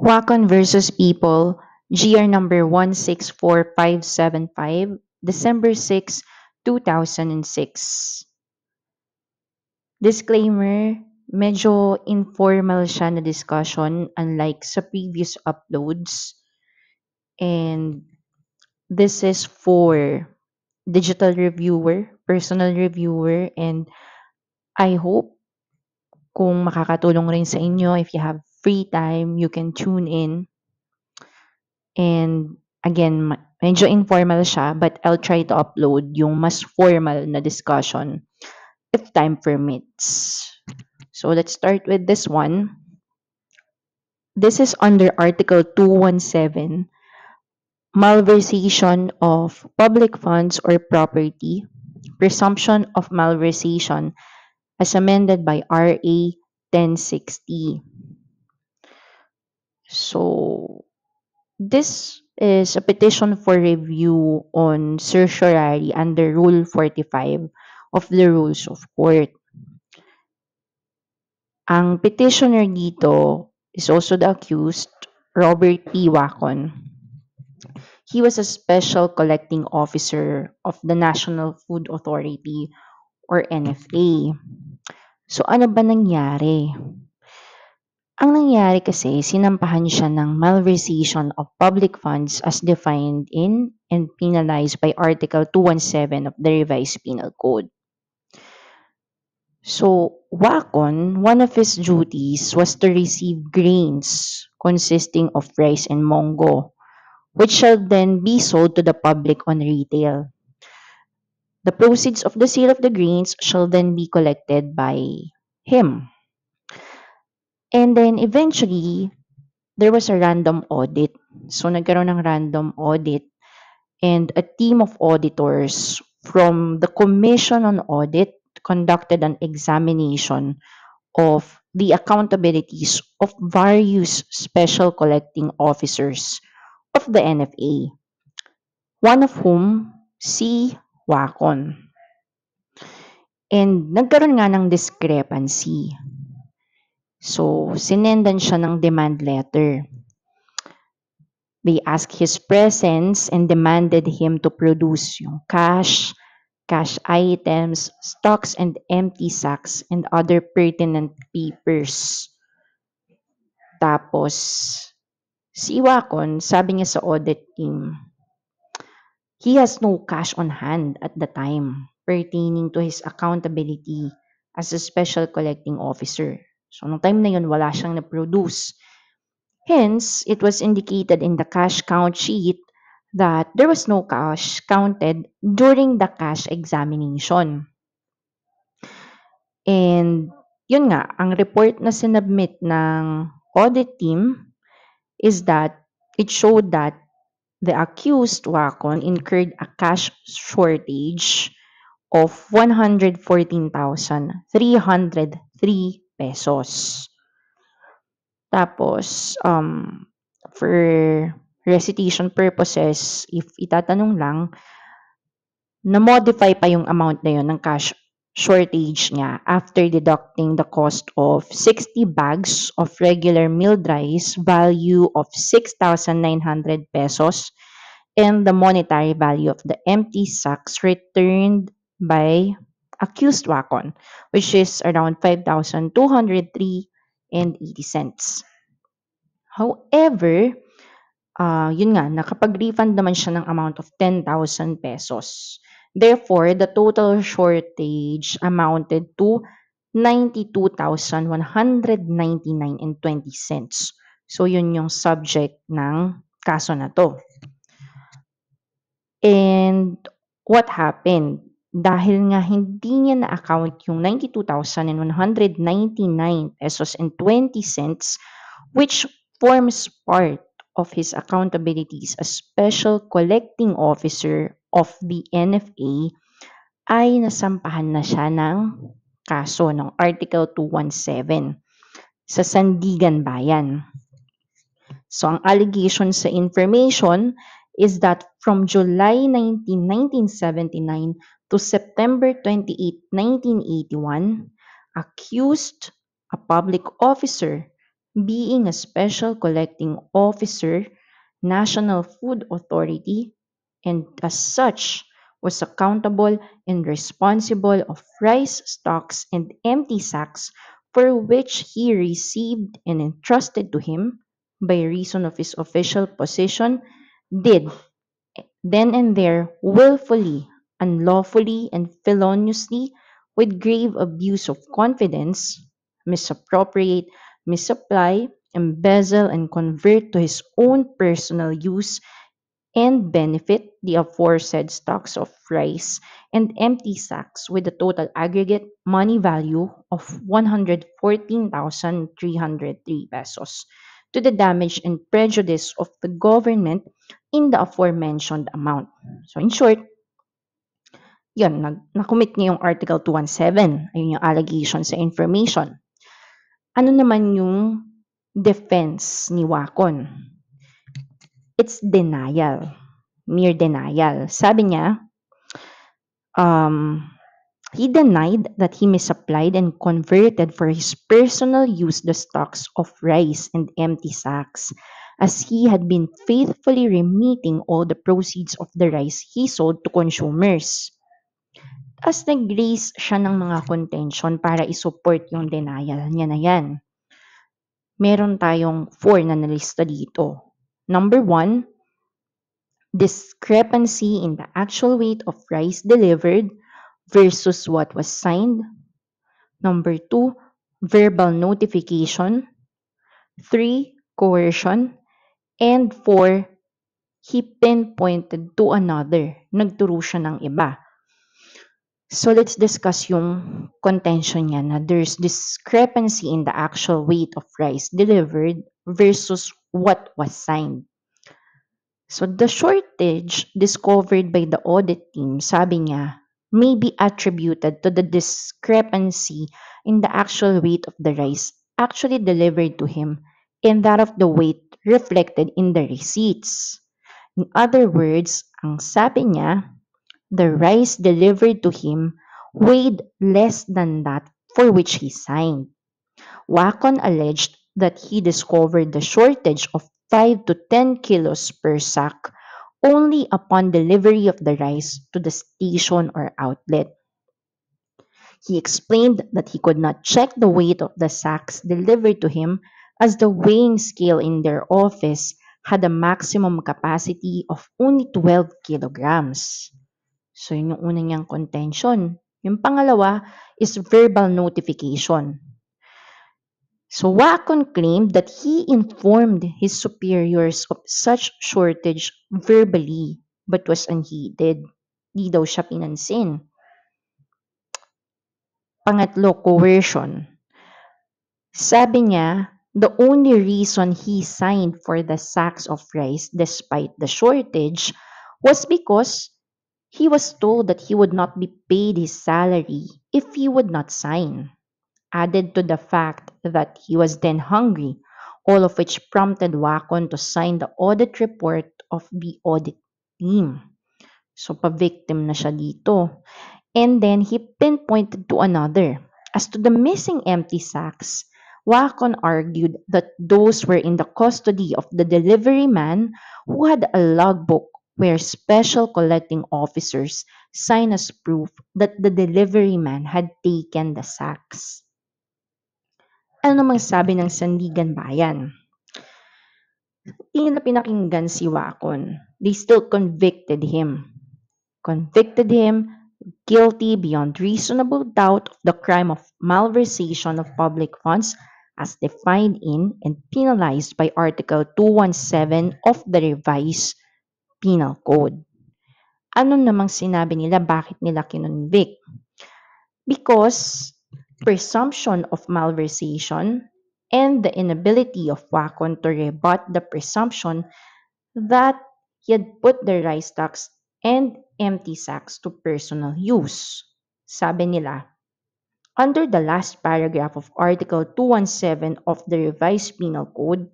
Wacom versus People, GR number 164575, December 6, 2006. Disclaimer, medyo informal siya na discussion unlike sa previous uploads. And this is for digital reviewer, personal reviewer, and I hope kung makakatulong rin sa inyo, if you have free time, you can tune in. And again, medyo informal siya, but I'll try to upload yung mas formal na discussion if time permits. So let's start with this one. This is under Article 217, malversation of public funds or property, presumption of malversation as amended by RA 1060. So this is a petition for review on certiorari under Rule 45 of the Rules of Court. Ang petitioner dito is also the accused, Robert P. Wacon. He was a special collecting officer of the National Food Authority or NFA. So ano ba nangyari? Ang nangyari kasi, sinampahan siya ng malversation of public funds as defined in and penalized by Article 217 of the Revised Penal Code. So, Wacon, one of his duties was to receive grains consisting of rice and mongo, which shall then be sold to the public on retail. The proceeds of the sale of the grains shall then be collected by him. And then eventually, there was a random audit. So, nagkaroon ng random audit and a team of auditors from the Commission on Audit conducted an examination of the accountabilities of various special collecting officers of the NFA, one of whom si Wacon. And nagkaroon nga ng discrepancy. So, sinendan siya ng demand letter. They asked his presence and demanded him to produce yung cash items, stocks and empty sacks, and other pertinent papers. Tapos, si Wacon, sabi niya sa audit team, he has no cash on hand at the time pertaining to his accountability as a special collecting officer. So, nung time na yun, wala siyang na-produce. Hence, it was indicated in the cash count sheet that there was no cash counted during the cash examination. And yun nga, ang report na sinubmit ng audit team is that it showed that the accused Wacon incurred a cash shortage of 114,303 pesos. Tapos, for recitation purposes, if itatanong lang, na-modify pa yung amount na yun ng cash shortage niya after deducting the cost of 60 bags of regular milled rice value of 6,900 pesos and the monetary value of the empty sacks returned by accused Wacon, which is around 5,203 and 80 cents. However, yun nga, nakapag-refund naman siya ng amount of 10,000 pesos. Therefore, the total shortage amounted to 92,199 and 20 cents. So, yun yung subject ng kaso na to. And what happened? Dahil nga hindi niya na-account yung 92,199 pesos and 20 cents, which forms part of his accountabilities as special collecting officer of the NFA, ay nasampahan na siya ng kaso ng Article 217 sa Sandigan Bayan. So, ang allegation sa information is that from July 19, 1979 to September 28, 1981, accused, a public officer, being a special collecting officer, National Food Authority, and as such was accountable and responsible of rice stocks and empty sacks for which he received and entrusted to him by reason of his official position, did then and there willfully, unlawfully, and feloniously, with grave abuse of confidence, misappropriate, misapply, embezzle, and convert to his own personal use and benefit the aforesaid stocks of rice and empty sacks with a total aggregate money value of 114,303 pesos to the damage and prejudice of the government in the aforementioned amount. So in short, yun, nakomit niya yung Article 217. Ayun yung allegation sa information. Ano naman yung defense ni Wacon? It's denial. Mere denial. Sabi niya, um, he denied that he misapplied and converted for his personal use the stocks of rice and empty sacks, as he had been faithfully remitting all the proceeds of the rice he sold to consumers. As nag-raise siya ng mga contention para isupport yung denial niya na yan, meron tayong 4 na nalista dito. Number 1, discrepancy in the actual weight of rice delivered versus what was signed. Number 2, verbal notification. 3, coercion. And 4, he pinpointed to another. Nagturo siya ng iba. So let's discuss yung contention niya na there's discrepancy in the actual weight of rice delivered versus what was signed. So the shortage discovered by the audit team, sabi niya, may be attributed to the discrepancy in the actual weight of the rice actually delivered to him and that of the weight reflected in the receipts. In other words, ang sabi niya, the rice delivered to him weighed less than that for which he signed. Wacon alleged that he discovered the shortage of 5 to 10 kilos per sack only upon delivery of the rice to the station or outlet. He explained that he could not check the weight of the sacks delivered to him as the weighing scale in their office had a maximum capacity of only 12 kilograms. So yun yung una niyang contention. Yung pangalawa is verbal notification. So Wacon claimed that he informed his superiors of such shortage verbally but was unheeded. Di daw siya pinansin. Pangatlo, coercion. Sabi niya, the only reason he signed for the sacks of rice despite the shortage was because he was told that he would not be paid his salary if he would not sign. Added to the fact that he was then hungry, all of which prompted Wacon to sign the audit report of the audit team. So, pa-victim na siya dito. And then, he pinpointed to another. As to the missing empty sacks, Wacon argued that those were in the custody of the delivery man who had a logbook where special collecting officers signed as proof that the delivery man had taken the sacks. Ano namang sabi ng Sandigan Bayan? Hindi nila pinakinggan si Wacon. They still convicted him. Convicted him guilty beyond reasonable doubt of the crime of malversation of public funds as defined in and penalized by Article 217 of the Revised Penal Code. Ano namang sinabi nila bakit nila kinonvict? Because presumption of malversation and the inability of Wacon to rebut the presumption that he had put the rice stocks and empty sacks to personal use. Sabi nila, under the last paragraph of Article 217 of the Revised Penal Code,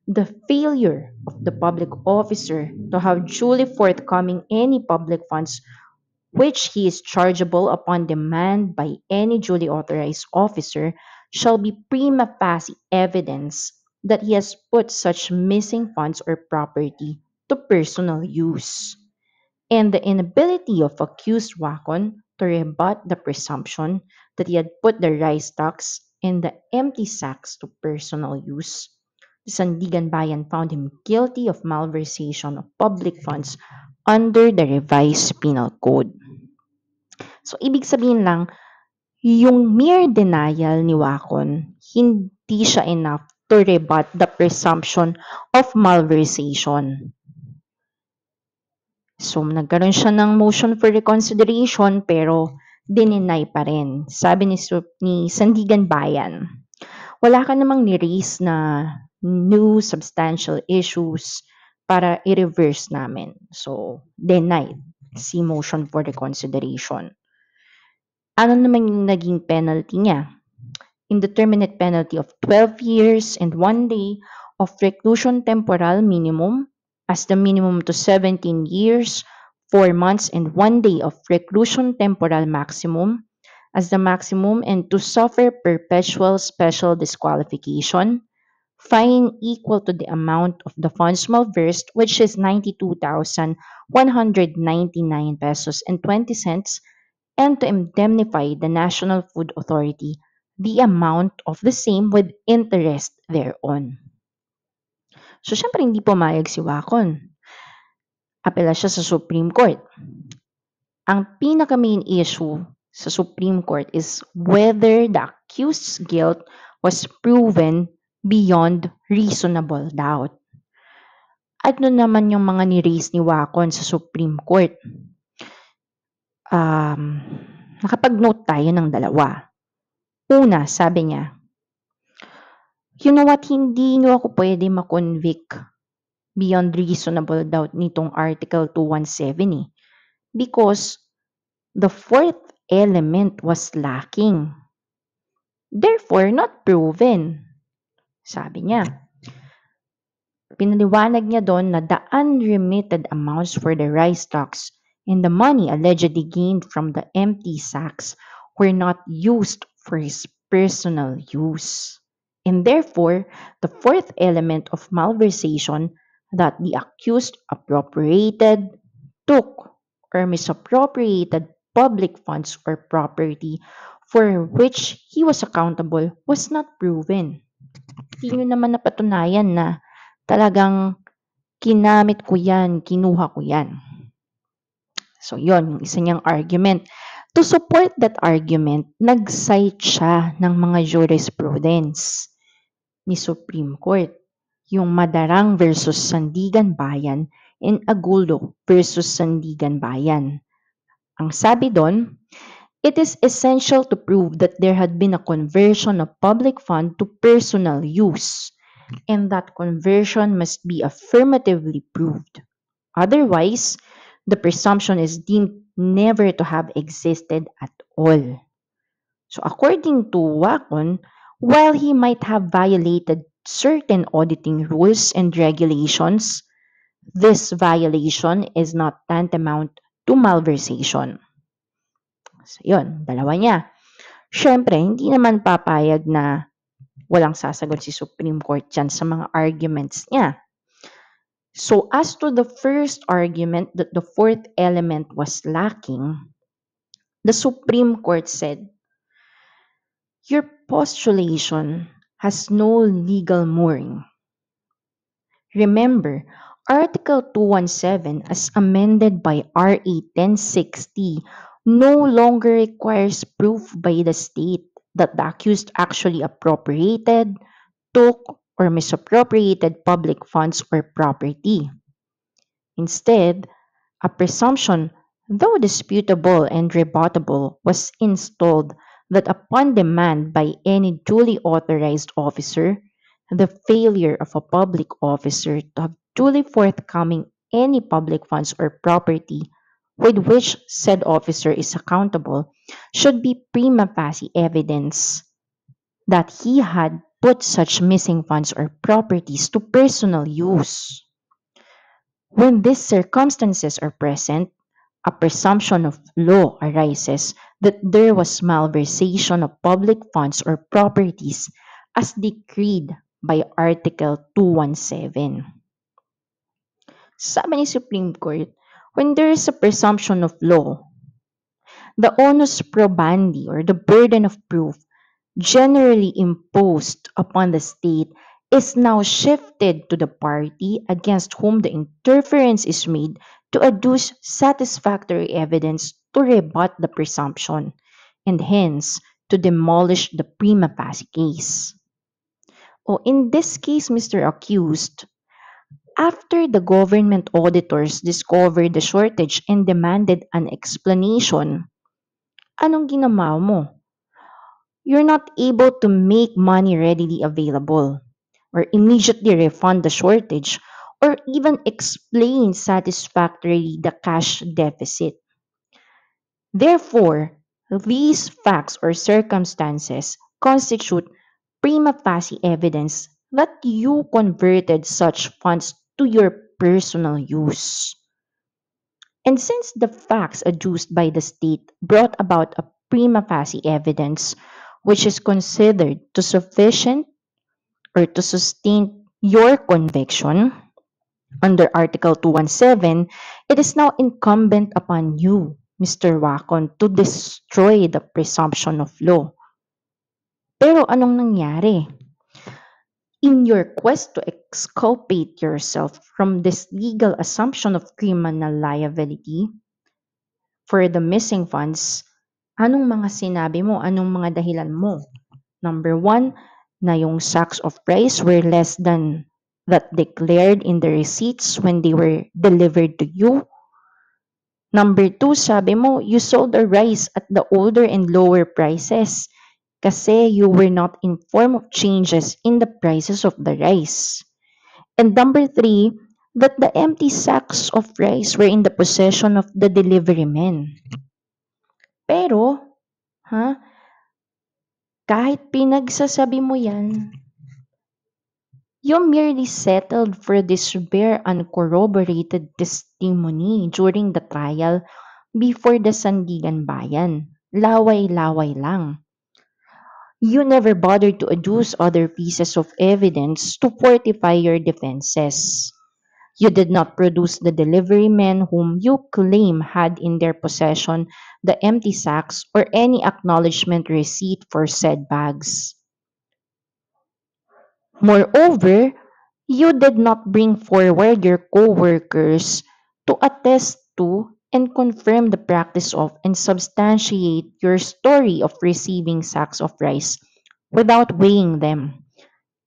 the failure of the public officer to have duly forthcoming any public funds which he is chargeable upon demand by any duly authorized officer shall be prima facie evidence that he has put such missing funds or property to personal use. And the inability of accused Wacon to rebut the presumption that he had put the rice stocks and the empty sacks to personal use. The Sandigan Bayan found him guilty of malversation of public funds under the revised penal code. So, ibig sabihin lang, yung mere denial ni Wacon, hindi siya enough to rebut the presumption of malversation. So, nagkaroon siya ng motion for reconsideration pero dininay pa rin. Sabi ni Sandigan Bayan, wala ka namang ni-raise na new substantial issues para i-reverse namin. So, denied si motion for reconsideration. Ano naman yung naging penalty niya? Indeterminate penalty of 12 years and 1 day of reclusion temporal minimum as the minimum to 17 years, 4 months and 1 day of reclusion temporal maximum as the maximum, and to suffer perpetual special disqualification, fine equal to the amount of the funds malversed, which is 92,199 pesos and 20 cents, and to indemnify the National Food Authority the amount of the same with interest thereon. So, syempre hindi pumayag si Wacon. Apela siya sa Supreme Court. Ang pinaka-main issue sa Supreme Court is whether the accused's guilt was proven beyond reasonable doubt. Ano naman yung mga ni-raise ni Wacon sa Supreme Court? Nakapag-note tayo ng dalawa. Una, sabi niya, you know what, hindi nyo ako pwede makonvict beyond reasonable doubt nitong Article 217 because the fourth element was lacking. Therefore, not proven. Sabi niya. Pinaliwanag niya doon na the unremitted amounts for the rice stocks and the money allegedly gained from the empty sacks were not used for his personal use. And therefore, the fourth element of malversation that the accused appropriated, took, or misappropriated public funds or property for which he was accountable was not proven. Hindi nyo naman napatunayan na talagang kinamit ko yan, kinuha ko yan. So, yon yung isa niyang argument. To support that argument, nag-cite siya ng mga jurisprudence ni Supreme Court. Yung Madarang versus Sandigan Bayan and Aguldo versus Sandigan Bayan. Ang sabi doon, it is essential to prove that there had been a conversion of public fund to personal use, and that conversion must be affirmatively proved. Otherwise, the presumption is deemed never to have existed at all. So according to Wacon, while he might have violated certain auditing rules and regulations, this violation is not tantamount to malversation. So yun, dalawa niya. Siyempre, hindi naman papayag na walang sasagot si Supreme Court dyan sa mga arguments niya. So as to the first argument that the fourth element was lacking, the Supreme Court said, your postulation has no legal mooring. Remember, Article 217 as amended by RA 1060 no longer requires proof by the state that the accused actually appropriated, took, or misappropriated public funds or property. Instead, a presumption, though disputable and rebuttable, was installed that upon demand by any duly authorized officer, the failure of a public officer to have duly forthcoming any public funds or property with which said officer is accountable should be prima facie evidence that he had put such missing funds or properties to personal use. When these circumstances are present, a presumption of law arises that there was malversation of public funds or properties as decreed by Article 217. Sabi ni Supreme Court, when there is a presumption of law, the onus probandi or the burden of proof generally imposed upon the state is now shifted to the party against whom the interference is made to adduce satisfactory evidence to rebut the presumption and hence to demolish the prima facie case. O in this case, Mr. Accused, after the government auditors discovered the shortage and demanded an explanation, anong ginawa mo? You're not able to make money readily available or immediately refund the shortage or even explain satisfactorily the cash deficit. Therefore, these facts or circumstances constitute prima facie evidence that you converted such funds to your personal use. And since the facts adduced by the state brought about a prima facie evidence which is considered to sufficient or to sustain your conviction under Article 217, it is now incumbent upon you, Mr. Wacon, to destroy the presumption of law. Pero anong nangyari? In your quest to exculpate yourself from this legal assumption of criminal liability for the missing funds, anong mga sinabi mo? Anong mga dahilan mo? Number one, na yung sacks of rice were less than that declared in the receipts when they were delivered to you. Number two, sabi mo, you sold the rice at the older and lower prices kasi you were not informed of changes in the prices of the rice. And number three, that the empty sacks of rice were in the possession of the delivery men. Pero, kahit pinagsasabi mo yan, you merely settled for this bare uncorroborated testimony during the trial before the Sandigan Bayan. Laway-laway lang. You never bothered to adduce other pieces of evidence to fortify your defenses. You did not produce the delivery men whom you claim had in their possession the empty sacks or any acknowledgement receipt for said bags. Moreover, you did not bring forward your co-workers to attest to and confirm the practice of and substantiate your story of receiving sacks of rice without weighing them,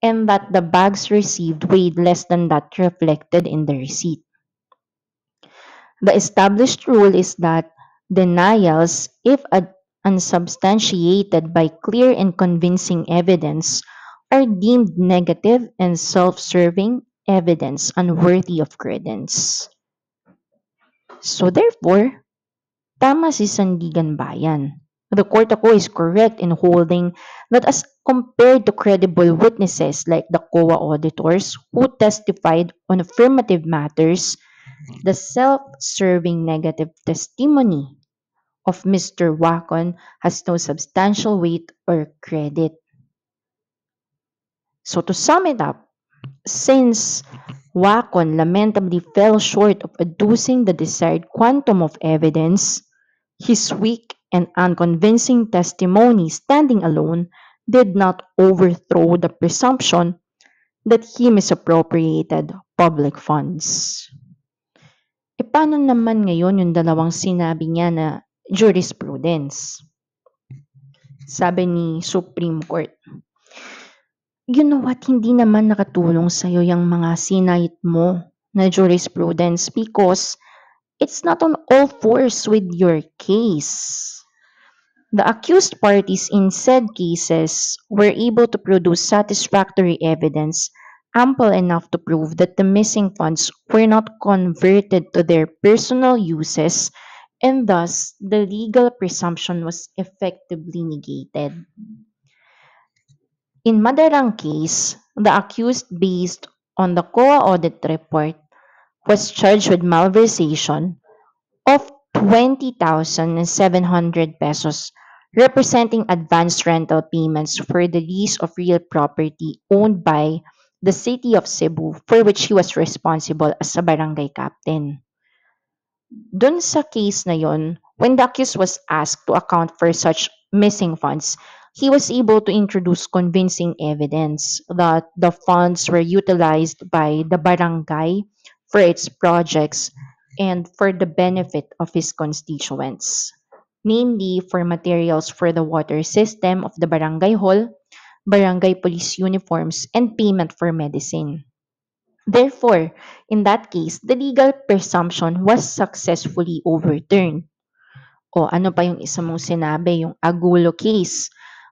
and that the bags received weighed less than that reflected in the receipt. The established rule is that denials, if unsubstantiated by clear and convincing evidence, are deemed negative and self-serving evidence unworthy of credence. So therefore, tama si Sandigan Bayan. The court ako is correct in holding that as compared to credible witnesses like the COA auditors who testified on affirmative matters, the self-serving negative testimony of Mr. Wacon has no substantial weight or credit. So to sum it up, since Wacon lamentably fell short of adducing the desired quantum of evidence, his weak and unconvincing testimony standing alone did not overthrow the presumption that he misappropriated public funds. E paano naman ngayon yung dalawang sinabi niya na jurisprudence? Sabi ni Supreme Court, you know what, hindi naman nakatulong sa'yo yung mga sinayit mo na jurisprudence because it's not on all fours with your case. The accused parties in said cases were able to produce satisfactory evidence ample enough to prove that the missing funds were not converted to their personal uses and thus the legal presumption was effectively negated. In Madarang case, the accused based on the COA audit report was charged with malversation of 20,700 pesos, representing advance rental payments for the lease of real property owned by the city of Cebu, for which he was responsible as a barangay captain. Dun sa case na yon, when the accused was asked to account for such missing funds, he was able to introduce convincing evidence that the funds were utilized by the barangay for its projects and for the benefit of his constituents, namely for materials for the water system of the barangay hall, barangay police uniforms, and payment for medicine. Therefore, in that case, the legal presumption was successfully overturned. O ano pa yung isa mong sinabi, yung Agulo case.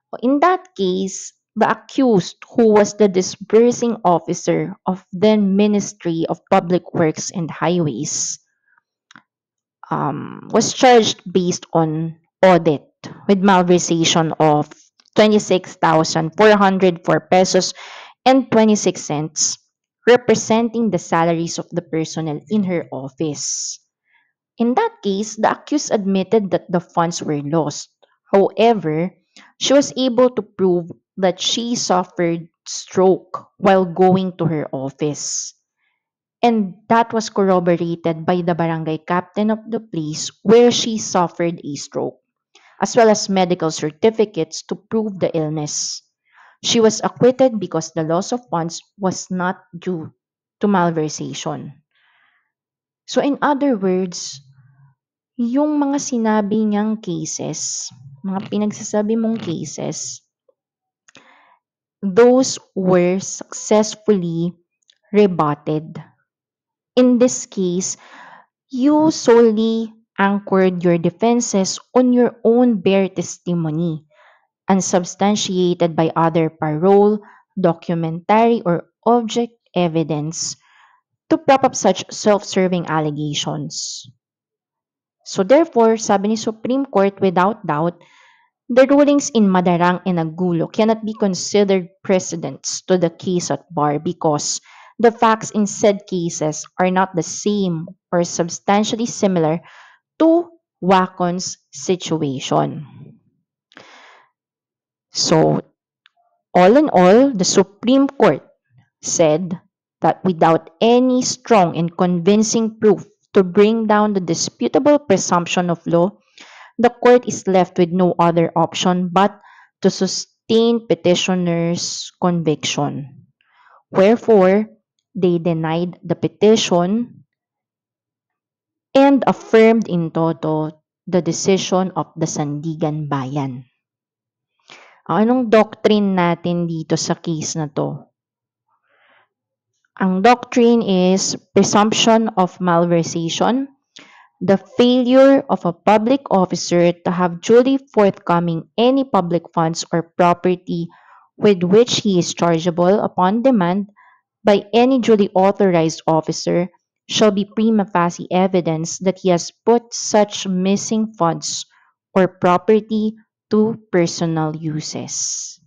O, in that case, the accused, who was the disbursing officer of the Ministry of Public Works and Highways, was charged based on audit with malversation of 26,404 pesos and 26 cents, representing the salaries of the personnel in her office. In that case, the accused admitted that the funds were lost. However, she was able to prove that she suffered stroke while going to her office. And that was corroborated by the barangay captain of the place where she suffered a stroke, as well as medical certificates to prove the illness. She was acquitted because the loss of funds was not due to malversation. So in other words, yung mga sinabi niyang cases, mga pinagsasabi mong cases, those were successfully rebutted. In this case, you solely anchored your defenses on your own bare testimony, unsubstantiated by other parole, documentary, or object evidence to prop up such self-serving allegations. So therefore, sabi ni Supreme Court, without doubt, the rulings in Madarang and Agulo cannot be considered precedents to the case at bar because the facts in said cases are not the same or substantially similar to Wacon's situation. So, all in all, the Supreme Court said that without any strong and convincing proof to bring down the disputable presumption of law, the court is left with no other option but to sustain petitioner's conviction. Wherefore, they denied the petition and affirmed in toto the decision of the Sandigan Bayan. Anong doctrine natin dito sa case na to? Ang doctrine is presumption of malversation, the failure of a public officer to have duly forthcoming any public funds or property with which he is chargeable upon demand by any duly authorized officer shall be prima facie evidence that he has put such missing funds or property to personal uses.